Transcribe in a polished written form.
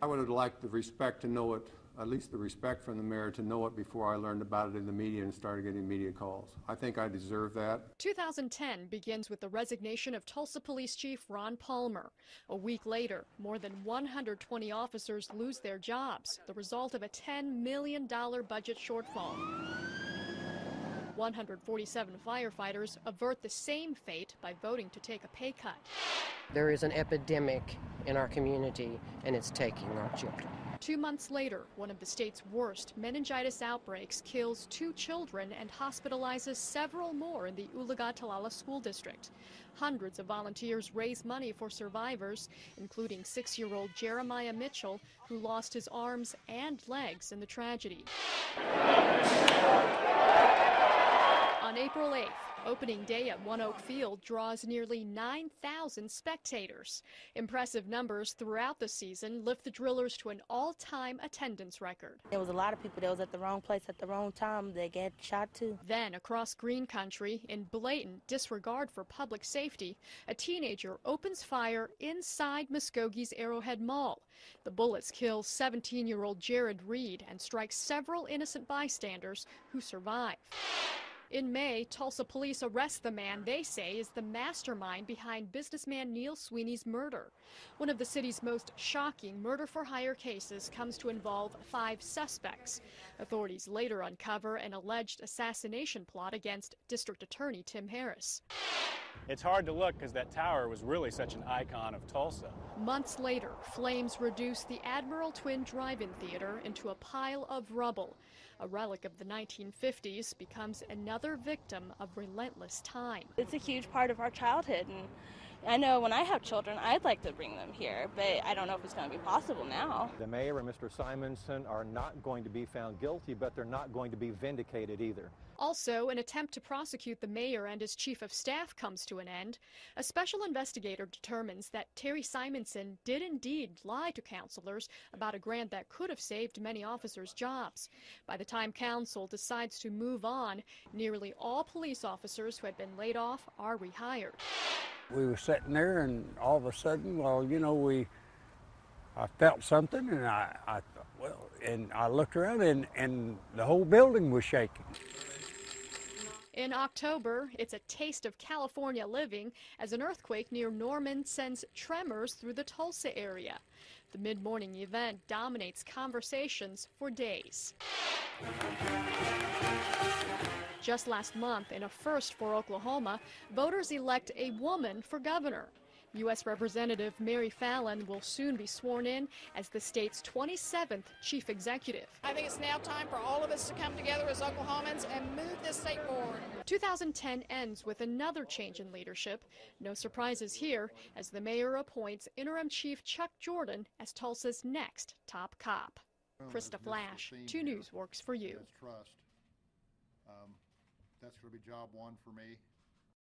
I would have liked the respect to know it, at least the respect from the mayor to know it before I learned about it in the media and started getting media calls. I think I deserve that. 2010 begins with the resignation of Tulsa Police Chief Ron Palmer. A week later, more than 120 officers lose their jobs, the result of a $10 million budget shortfall. 147 firefighters avert the same fate by voting to take a pay cut. There is an epidemic in our community, and it's taking our children. 2 months later, one of the state's worst meningitis outbreaks kills 2 children and hospitalizes several more in the Ulaga-Talala School District. Hundreds of volunteers raise money for survivors, including 6-year-old Jeremiah Mitchell, who lost his arms and legs in the tragedy. On April 8th, opening day at One Oak Field draws nearly 9,000 spectators. Impressive numbers throughout the season lift the drillers to an all-time attendance record. There was a lot of people that was at the wrong place at the wrong time. They get shot too. Then, across green country, in blatant disregard for public safety, a teenager opens fire inside Muskogee's Arrowhead Mall. The bullets kill 17-year-old Jared Reed and strike several innocent bystanders who survive. In May, Tulsa police arrest the man they say is the mastermind behind businessman Neil Sweeney's murder. One of the city's most shocking murder-for-hire cases comes to involve 5 suspects. Authorities later uncover an alleged assassination plot against District Attorney Tim Harris. It's hard to look because that tower was really such an icon of Tulsa. Months later, flames reduce the Admiral Twin Drive-In Theater into a pile of rubble. A relic of the 1950s becomes another victim of relentless time. It's a huge part of our childhood, and I know when I have children, I'd like to bring them here, but I don't know if it's going to be possible now. The mayor and Mr. Simonson are not going to be found guilty, but they're not going to be vindicated either. Also, an attempt to prosecute the mayor and his chief of staff comes to an end. A special investigator determines that Terry Simonson did indeed lie to counselors about a grant that could have saved many officers' jobs. By the time council decides to move on, nearly all police officers who had been laid off are rehired. We were sitting there, and all of a sudden, well, you know, I felt something, and I thought, well, and I looked around, and the whole building was shaking. In October, it's a taste of California living as an earthquake near Norman sends tremors through the Tulsa area. The mid-morning event dominates conversations for days. Just last month, in a first for Oklahoma, voters elect a woman for governor. U.S. Representative Mary Fallon will soon be sworn in as the state's 27th chief executive. I think it's now time for all of us to come together as Oklahomans and move this state forward. 2010 ends with another change in leadership. No surprises here as the mayor appoints interim chief Chuck Jordan as Tulsa's next top cop. Krista Flash, 2 News works for you. That's trust. That's going to be job 1 for me.